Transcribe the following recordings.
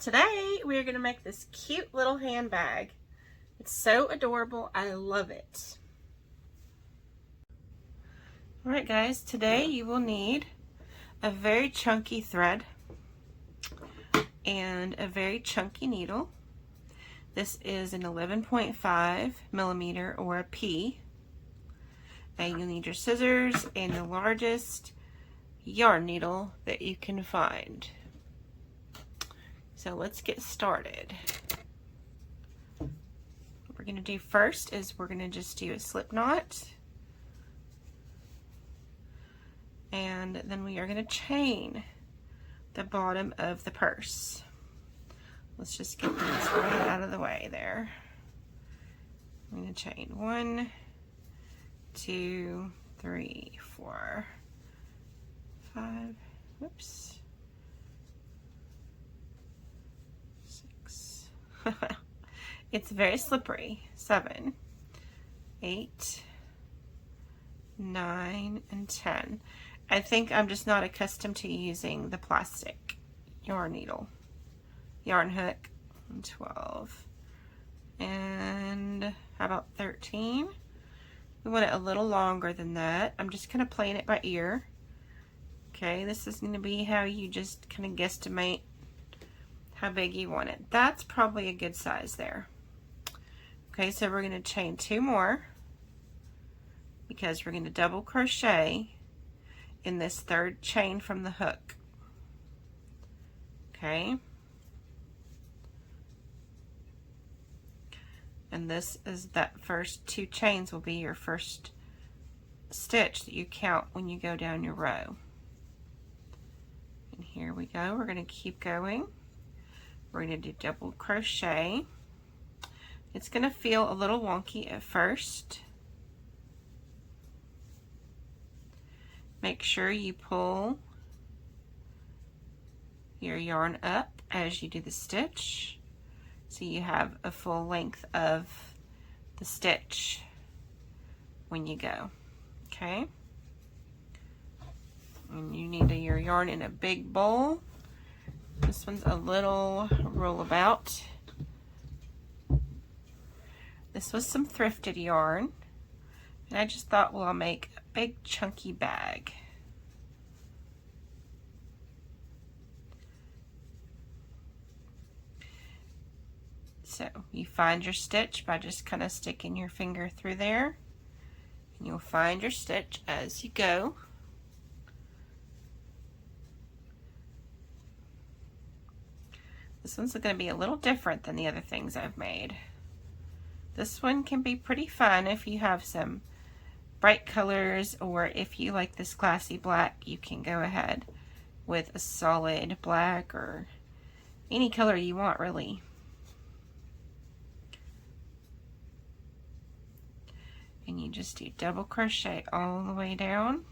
Today we are going to make this cute little handbag. It's so adorable. I love it. Alright guys, today you will need a very chunky thread and a very chunky needle. This is an 11.5 millimeter or a P. And you'll need your scissors and the largest yarn needle that you can find. So let's get started. What we're going to do first is we're going to just do a slip knot. And then we are going to chain the bottom of the purse. Let's just get this right out of the way there. I'm going to chain 1, 2, 3, 4, 5, whoops. 6. It's very slippery. 7, 8, 9, and 10. I think I'm just not accustomed to using the plastic yarn needle. Yarn hook. 12. And how about 13? We want it a little longer than that. I'm just kind of playing it by ear. Okay, this is going to be how you just kind of guesstimate how big you want it. That's probably a good size there. Okay, so we're going to chain 2 more because we're going to double crochet in this third chain from the hook. Okay. And this is that first 2 chains will be your first stitch that you count when you go down your row. And here we go. We're going to keep going. We're going to do double crochet. It's going to feel a little wonky at first. Make sure you pull your yarn up as you do the stitch, so you have a full length of the stitch when you go. Okay? And you need your yarn in a big bowl. This one's a little rollabout. This was some thrifted yarn, and I just thought, well, I'll make a big chunky bag. So you find your stitch by just kind of sticking your finger through there, and you'll find your stitch as you go. This one's going to be a little different than the other things I've made. This one can be pretty fun if you have some bright colors, or if you like this classy black, you can go ahead with a solid black or any color you want, really. And you just do double crochet all the way down.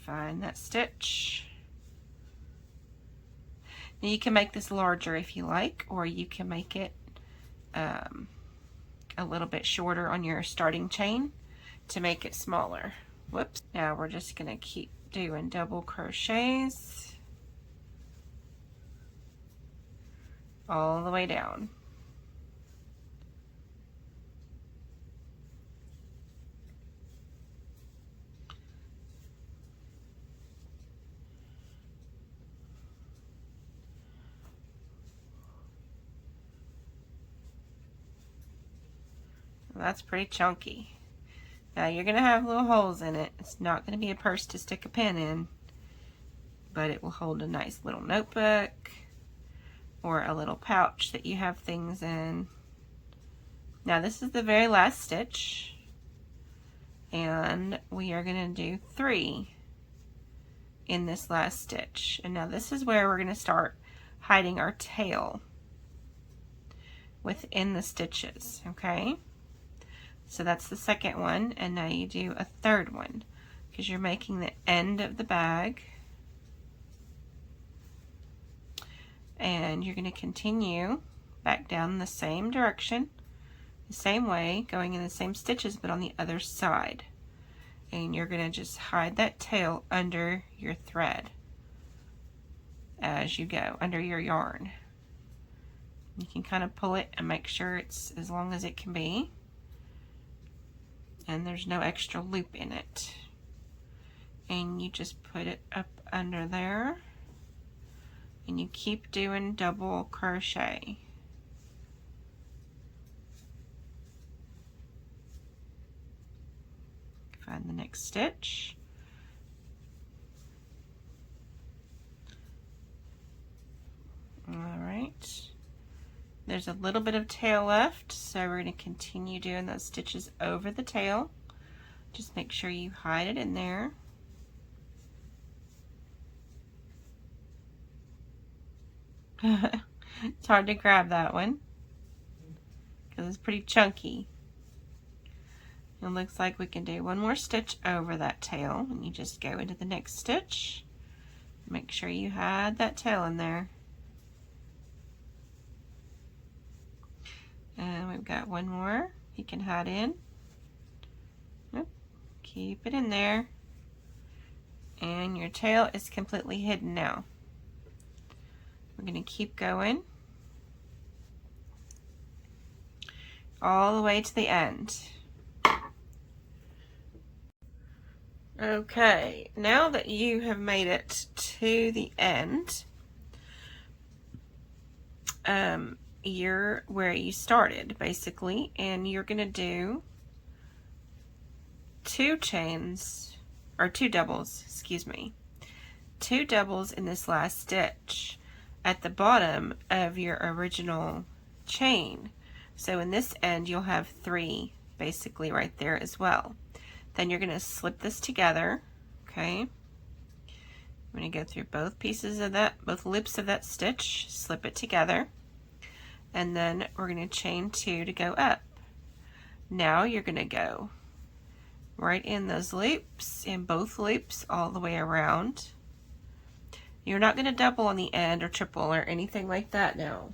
Find that stitch. Now you can make this larger if you like, or you can make it a little bit shorter on your starting chain to make it smaller. Whoops. Now we're just going to keep doing double crochets all the way down. That's pretty chunky. Now you're going to have little holes in it. It's not going to be a purse to stick a pen in, but it will hold a nice little notebook or a little pouch that you have things in. Now this is the very last stitch, and we are going to do 3 in this last stitch. And now this is where we're going to start hiding our tail within the stitches, okay? So that's the second one, and now you do a third one because you're making the end of the bag. And you're going to continue back down the same direction, the same way, going in the same stitches, but on the other side. And you're going to just hide that tail under your thread. as you go under your yarn. You can kind of pull it and make sure it's as long as it can be, and there's no extra loop in it. And you just put it up under there, and you keep doing double crochet. Find the next stitch. All right. There's a little bit of tail left, so we're going to continue doing those stitches over the tail. Just make sure you hide it in there. It's hard to grab that one because it's pretty chunky. It looks like we can do one more stitch over that tail, and you just go into the next stitch. Make sure you hide that tail in there. And we've got one more you can hide in. Yep. Keep it in there. And your tail is completely hidden now. We're going to keep going all the way to the end. Okay, now that you have made it to the end, you're where you started basically, and you're going to do 2 chains, or 2 doubles, excuse me, 2 doubles in this last stitch at the bottom of your original chain. So in this end you'll have 3 basically right there as well. Then you're going to slip this together, okay? I'm going to go through both pieces of that, both loops of that stitch, slip it together, and then we're going to chain 2 to go up. Now you're going to go right in those loops, in both loops, all the way around. You're not going to double on the end or triple or anything like that now.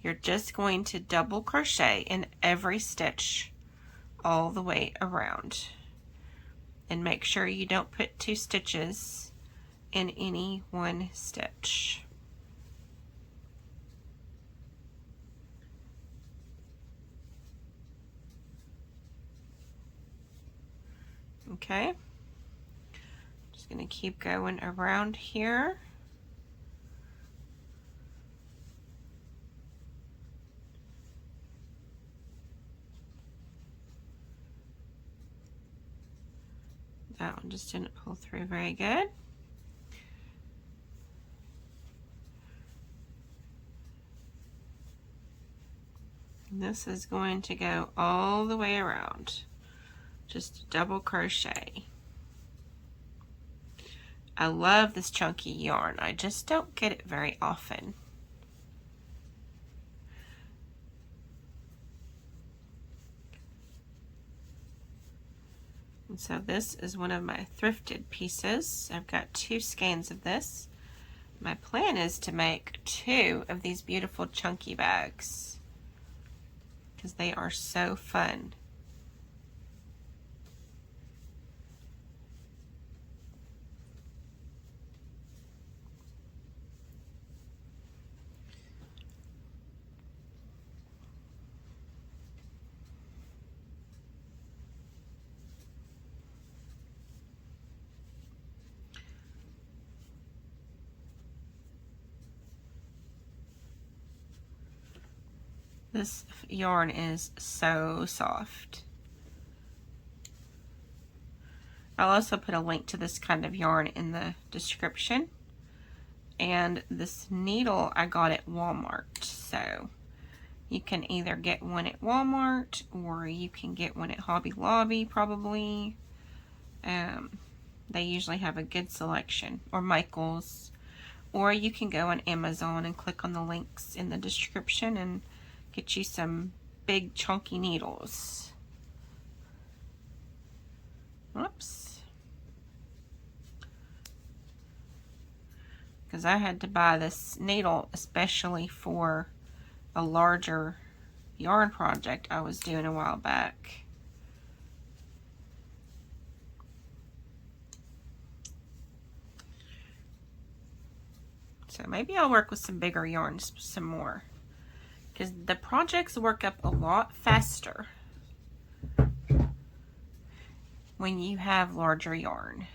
You're just going to double crochet in every stitch all the way around. And make sure you don't put 2 stitches in any one stitch. Okay, just going to keep going around here. That one just didn't pull through very good. And this is going to go all the way around. Just double crochet. I love this chunky yarn. I just don't get it very often. And so this is one of my thrifted pieces. I've got 2 skeins of this. My plan is to make 2 of these beautiful chunky bags because they are so fun. This yarn is so soft. I'll also put a link to this kind of yarn in the description. And this needle I got at Walmart, so you can either get one at Walmart or you can get one at Hobby Lobby probably. They usually have a good selection, or Michael's, or you can go on Amazon and click on the links in the description and get you some big chunky needles. Whoops. Because I had to buy this needle especially for a larger yarn project I was doing a while back. So maybe I'll work with some bigger yarns some more, because the projects work up a lot faster when you have larger yarn.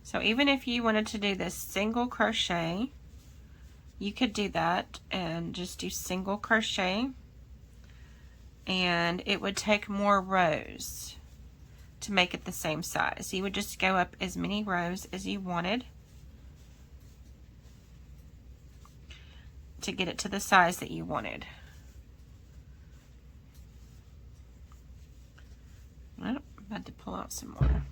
So even if you wanted to do this single crochet, you could do that and just do single crochet, and it would take more rows to make it the same size. You would just go up as many rows as you wanted to get it to the size that you wanted. Oh, I'm about to pull out some more.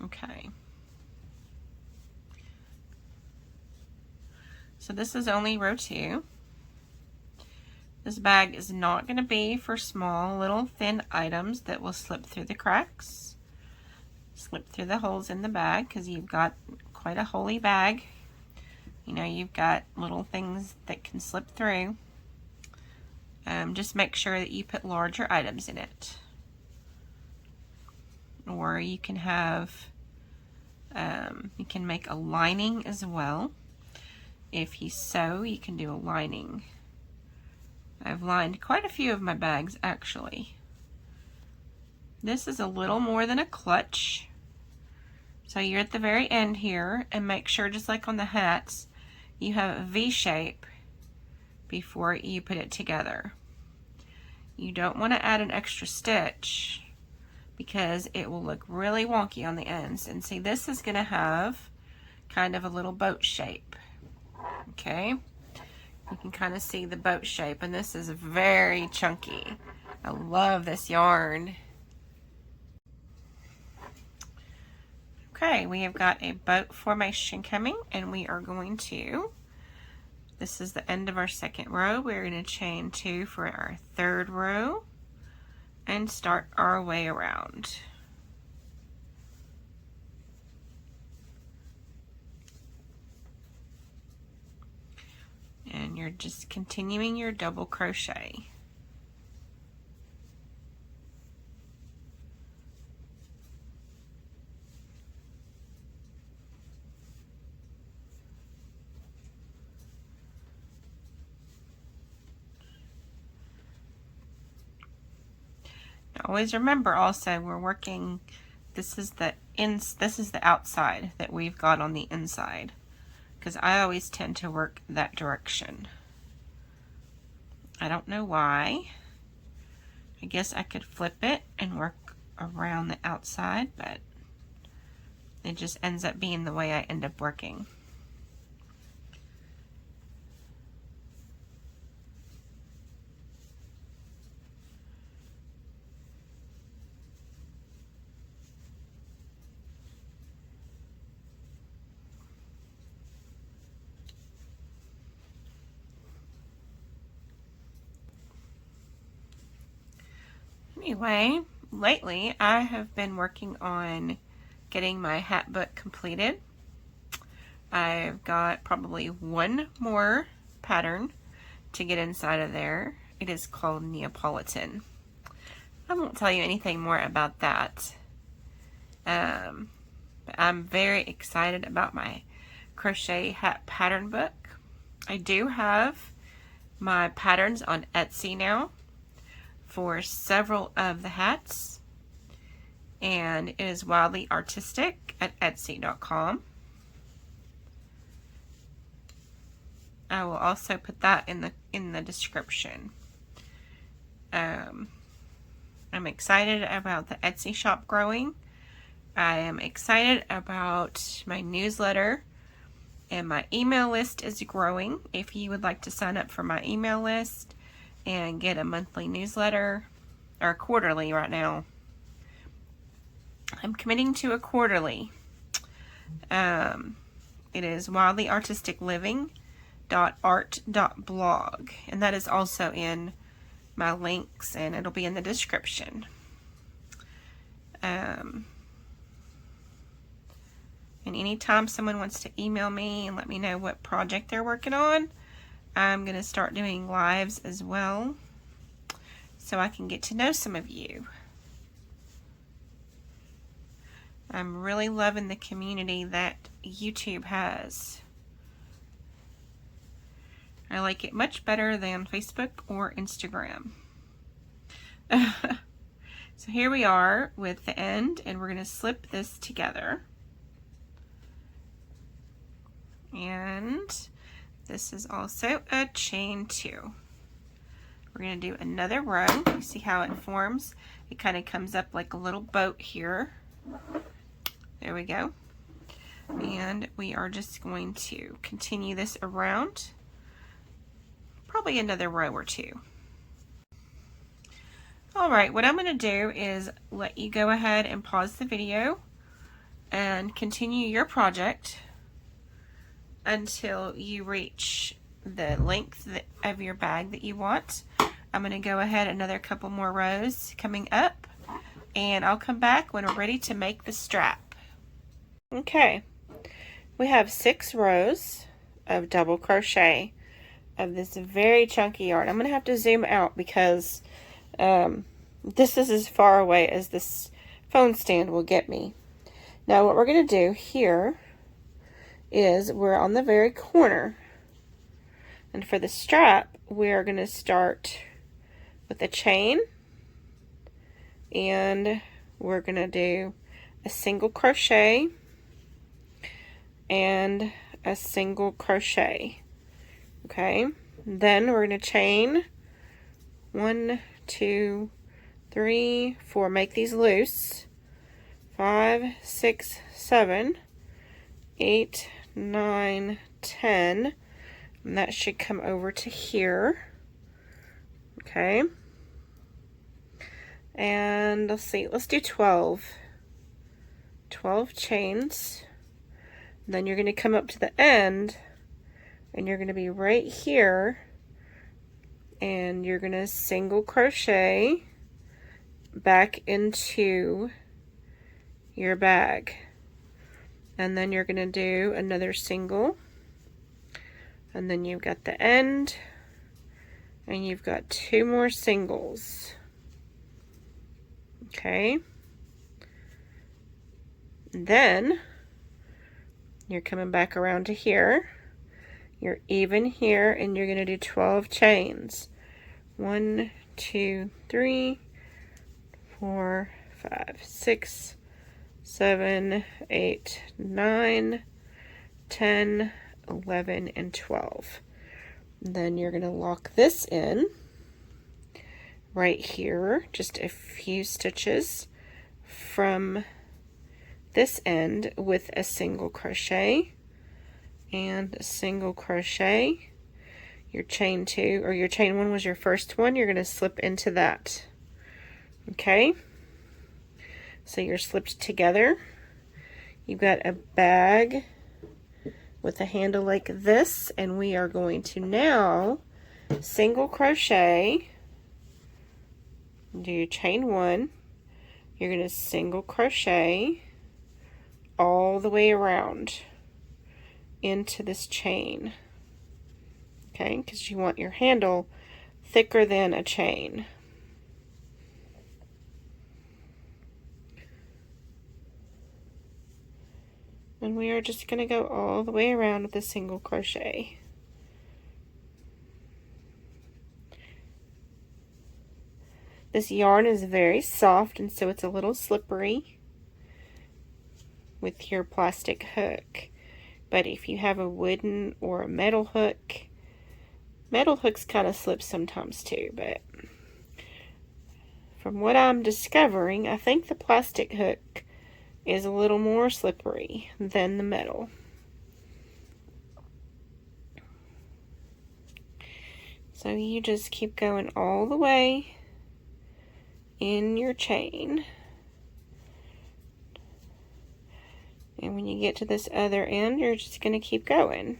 Okay. So this is only row 2. This bag is not going to be for small little thin items that will slip through the cracks, slip through the holes in the bag, because you've got quite a holey bag. You know, you've got little things that can slip through. Just make sure that you put larger items in it. Or you can have, you can make a lining as well. If you sew, you can do a lining. I've lined quite a few of my bags actually. This is a little more than a clutch. So you're at the very end here, and make sure, just like on the hats, you have a V shape before you put it together. You don't want to add an extra stitch because it will look really wonky on the ends. And see, this is going to have kind of a little boat shape. Okay, you can kind of see the boat shape, and this is very chunky. I love this yarn. Okay, we have got a boat formation coming, and we are going to, this is the end of our second row. We're going to chain 2 for our third row and start our way around. And you're just continuing your double crochet. Now always remember also, we're working, this is the outside that we've got on the inside, because I always tend to work that direction. I don't know why. I guess I could flip it and work around the outside, but it just ends up being the way I end up working. Anyway, lately I have been working on getting my hat book completed. I've got probably one more pattern to get inside of there. It is called Neapolitan. I won't tell you anything more about that. But I'm very excited about my crochet hat pattern book. I do have my patterns on Etsy now for several of the hats, and it is Wildly Artistic at Etsy.com. I will also put that in the description. I'm excited about the Etsy shop growing. I am excited about my newsletter, and my email list is growing. If you would like to sign up for my email list and get a monthly newsletter, or quarterly right now. I'm committing to a quarterly. It is wildlyartisticliving.art.blog, and that is also in my links, and it'll be in the description. And anytime someone wants to email me and let me know what project they're working on, I'm going to start doing lives as well. so I can get to know some of you. I'm really loving the community that YouTube has. I like it much better than Facebook or Instagram. So here we are with the end, and we're going to slip this together. And this is also a chain 2. We're going to do another row. You see how it forms? It kind of comes up like a little boat here. There we go. And we are just going to continue this around, probably another row or 2. Alright, what I'm going to do is let you go ahead and pause the video and continue your project until you reach the length of your bag that you want. I'm going to go ahead another couple more rows coming up, and I'll come back when we're ready to make the strap. Okay, we have 6 rows of double crochet of this very chunky yarn. I'm going to have to zoom out because this is as far away as this phone stand will get me. Now what we're going to do here is we're on the very corner, and for the strap we're going to start with a chain, and we're going to do a single crochet and a single crochet. Okay, then we're going to chain 1, 2, 3, 4, make these loose, 5, 6, 7, 8, 9, 10, and that should come over to here. Okay, and let's see, let's do 12 chains. Then you're going to come up to the end, and you're going to be right here, and you're going to single crochet back into your bag, and then you're going to do another single, and then you've got the end, and you've got 2 more singles. Okay, and then you're coming back around to here, you're even here, and you're going to do 12 chains. 1, 2, 3, 4, 5, 6, 7, 8, 9, 10, 11, and 12. Then you're going to lock this in right here, just a few stitches from this end with a single crochet and a single crochet. Your chain 2 or your chain 1 was your first one, you're going to slip into that. Okay, so you're slipped together. You've got a bag with a handle like this, and we are going to now single crochet, do your chain 1, you're going to single crochet all the way around into this chain. Okay, because you want your handle thicker than a chain. And we are just going to go all the way around with a single crochet. This yarn is very soft, and so it's a little slippery with your plastic hook. But if you have a wooden or a metal hook, metal hooks kind of slip sometimes too, but from what I'm discovering, I think the plastic hook is a little more slippery than the metal. So you just keep going all the way in your chain. And when you get to this other end, you're just going to keep going.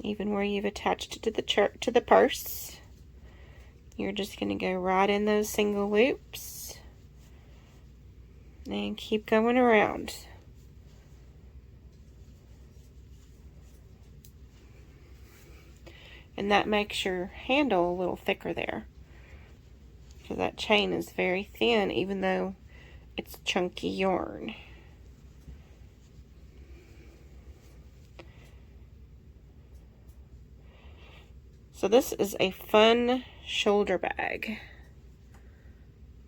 Even where you've attached it to the purse, you're just going to go right in those single loops and keep going around. And that makes your handle a little thicker there. that chain is very thin, even though it's chunky yarn. So this is a fun shoulder bag.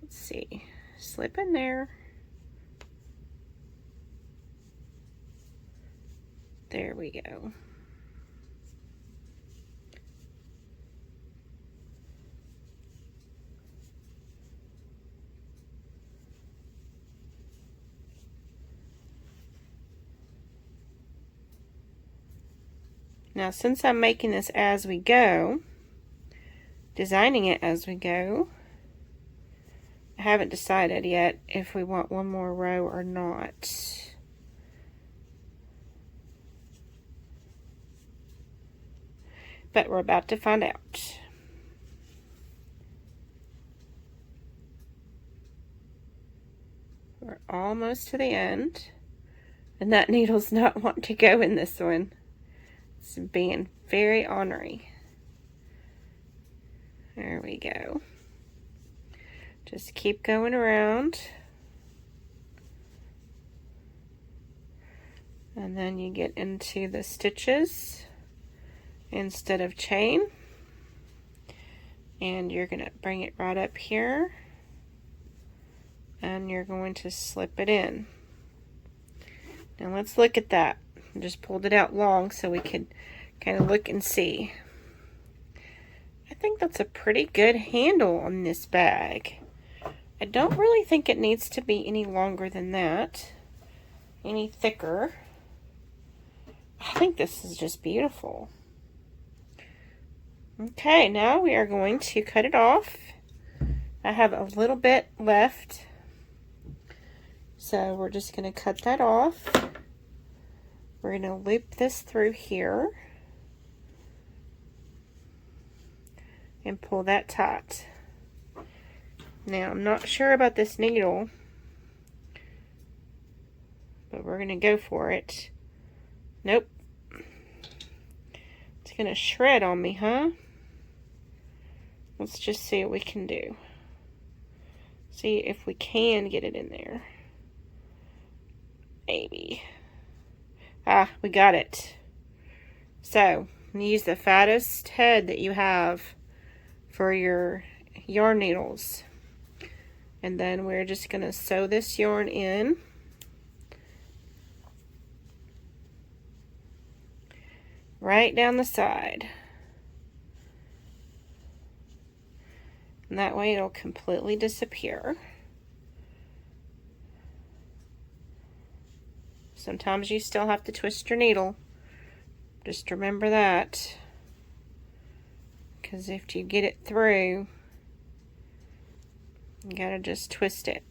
Let's see, slip in there. There we go. Now, since I'm making this as we go, designing it as we go, I haven't decided yet if we want one more row or not. But we're about to find out. We're almost to the end, and that needle's not wanting to go in this one. It's being very ornery. There we go. Just keep going around. And then you get into the stitches instead of chain. And you're going to bring it right up here. And you're going to slip it in. Now let's look at that. I just pulled it out long so we could kind of look and see. I think that's a pretty good handle on this bag. I don't really think it needs to be any longer than that, any thicker. I think this is just beautiful. Okay, now we are going to cut it off. I have a little bit left, so we're just going to cut that off. We're going to loop this through here and pull that tight. Now, I'm not sure about this needle, but we're going to go for it. Nope. It's going to shred on me, huh? Let's just see what we can do. See if we can get it in there. Maybe. Ah, we got it. So, use the fattest head that you have for your yarn needles. And then we're just going to sew this yarn in. Right down the side. And that way it'll completely disappear. Sometimes you still have to twist your needle. Just remember that. Because if you get it through, you gotta just twist it.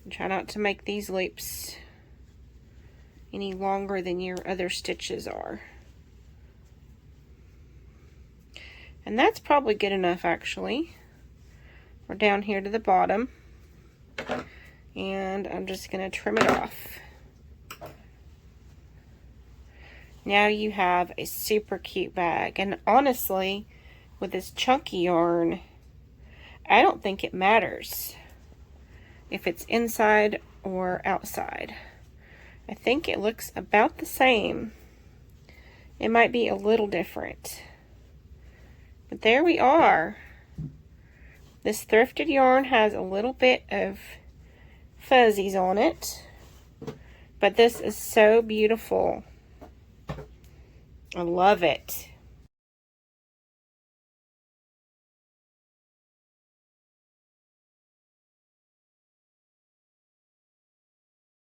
And try not to make these loops any longer than your other stitches are. And that's probably good enough, actually. We're down here to the bottom. And I'm just going to trim it off. Now you have a super cute bag. And honestly, with this chunky yarn, I don't think it matters if it's inside or outside. I think it looks about the same. It might be a little different. But there we are. This thrifted yarn has a little bit of fuzzies on it, but this is so beautiful. I love it.